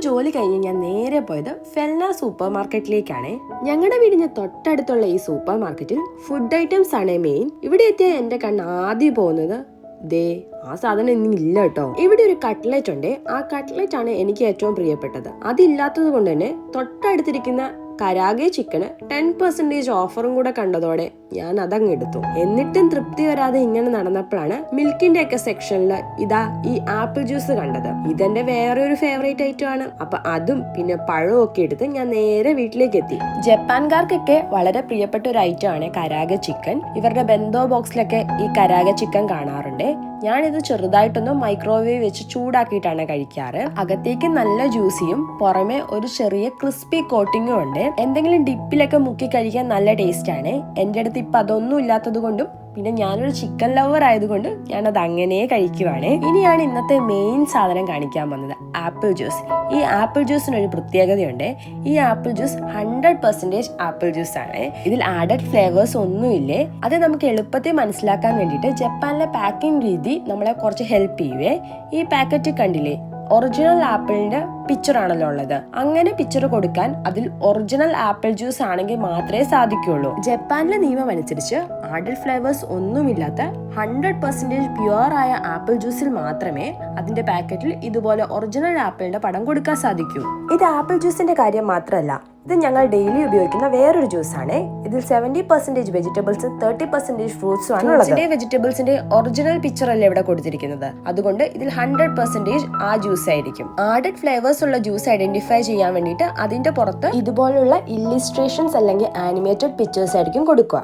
ജോലി കഴിഞ്ഞ് ഞാൻ നേരെ പോയത് ഫെൽന സൂപ്പർ മാർക്കറ്റിലേക്കാണ്. ഞങ്ങളുടെ വീടിന് തൊട്ടടുത്തുള്ള ഈ സൂപ്പർ മാർക്കറ്റിൽ ഫുഡ് ഐറ്റംസ് ആണ് മെയിൻ. ഇവിടെ എത്തിയ എന്റെ കണ്ണ് ആദ്യം പോകുന്നത് ആ സാധനം ഇന്നും ഇല്ല കേട്ടോ. ഇവിടെ ഒരു കട്ട്ലറ്റ് ഉണ്ട്. ആ കട്ട്ലറ്റ് ആണ് എനിക്ക് ഏറ്റവും പ്രിയപ്പെട്ടത്. അതില്ലാത്തത് കൊണ്ട് തന്നെ തൊട്ടടുത്തിരിക്കുന്ന കരാഗെ ചിക്കന് 10% ഓഫറും കൂടെ കണ്ടതോടെ ഞാൻ അതങ്ങ് എടുത്തു. എന്നിട്ടും തൃപ്തി വരാതെ ഇങ്ങനെ നടന്നപ്പോഴാണ് മിൽക്കിന്റെ ഒക്കെ സെക്ഷനിൽ ഇതാ ഈ ആപ്പിൾ ജ്യൂസ് കണ്ടത്. ഇതെന്റെ വേറെ ഒരു ഫേവറേറ്റ് ഐറ്റം ആണ്. അപ്പൊ അതും പിന്നെ പഴവും ഒക്കെ എടുത്ത് ഞാൻ നേരെ വീട്ടിലേക്ക് എത്തി. ജപ്പാൻകാർക്കൊക്കെ വളരെ പ്രിയപ്പെട്ട ഒരു ഐറ്റം ആണ് കരാഗെ ചിക്കൻ. ഇവരുടെ ബെന്തോ ബോക്സിലൊക്കെ ഈ കരാഗെ ചിക്കൻ കാണാറുണ്ട്. ഞാനിത് ചെറുതായിട്ടൊന്ന് മൈക്രോവേവ് വെച്ച് ചൂടാക്കിയിട്ടാണ് കഴിക്കാറ്. അകത്തേക്ക് നല്ല ജ്യൂസിയും പുറമെ ഒരു ചെറിയ ക്രിസ്പി കോട്ടിങ്ങും ഉണ്ട്. എന്തെങ്കിലും ഡിപ്പിലൊക്കെ മുക്കി കഴിക്കാൻ നല്ല ടേസ്റ്റ് ആണ്. എന്റെ അടുത്ത് ഇപ്പൊ അതൊന്നും ഇല്ലാത്തത് കൊണ്ടും പിന്നെ ഞാനൊരു ചിക്കൻ ലവർ ആയതുകൊണ്ട് ഞാനത് അങ്ങനെ കഴിക്കുവാണ്. ഇനിയാണ് ഇന്നത്തെ മെയിൻ സാധനം കാണിക്കാൻ വന്നത്, ആപ്പിൾ ജ്യൂസ്. ഈ ആപ്പിൾ ജ്യൂസിനൊരു പ്രത്യേകതയുണ്ട്. ഈ ആപ്പിൾ ജ്യൂസ് 100% ആപ്പിൾ ജ്യൂസ് ആണ്. ഇതിൽ ആഡഡ് ഫ്ലേവേഴ്സ് ഒന്നുമില്ലേ. അത് നമുക്ക് എളുപ്പത്തിൽ മനസ്സിലാക്കാൻ വേണ്ടിയിട്ട് ജപ്പാനിലെ പാക്കിംഗ് രീതി നമ്മളെ കുറച്ച് ഹെൽപ്പ് ചെയ്യുവേ. ഈ പാക്കറ്റ് കണ്ടില്ലേ, ഒറിജിനൽ ആപ്പിളിന്റെ പിക്ചർ ആണല്ലോ ഉള്ളത്. അങ്ങനെ പിക്ചർ കൊടുക്കാൻ അതിൽ ഒറിജിനൽ ആപ്പിൾ ജ്യൂസ് ആണെങ്കിൽ മാത്രമേ സാധിക്കുള്ളൂ. ജപ്പാനിലെ നിയമം അനുസരിച്ച് ആഡഡ് ഫ്ലേവേഴ്സ് ഒന്നുമില്ലാത്ത 100% പ്യുവർ ആയ ആപ്പിൾ ജ്യൂസിൽ മാത്രമേ അതിന്റെ പാക്കറ്റിൽ ഇതുപോലെ ഒറിജിനൽ ആപ്പിളിന്റെ പടം കൊടുക്കാൻ സാധിക്കൂ. ഇത് ആപ്പിൾ ജ്യൂസിന്റെ കാര്യം മാത്രമല്ല, ഇത് ഞങ്ങൾ ഡെയിലി ഉപയോഗിക്കുന്ന വേറൊരു ജ്യൂസ് ആണ്. ഇതിൽ 70% വെജിറ്റബിൾസും 30% ഫ്രൂട്ട്സും ആണ് ഉള്ളത്. വെജിറ്റബിൾസിന്റെ ഒറിജിനൽ പിക്ചർ അല്ലേ ഇവിടെ കൊടുത്തിരിക്കുന്നത്. അതുകൊണ്ട് ഇതിൽ 100% ആ ജ്യൂസ് ആയിരിക്കും. ആഡഡ് ഫ്ലേവേഴ്സ് ഉള്ള ജ്യൂസ് ഐഡന്റിഫൈ ചെയ്യാൻ വേണ്ടിയിട്ട് അതിന്റെ പുറത്ത് ഇതുപോലുള്ള ഇല്ലിസ്ട്രേഷൻസ് അല്ലെങ്കിൽ ആനിമേറ്റഡ് പിക്ചേഴ്സ് ആയിരിക്കും കൊടുക്കുക.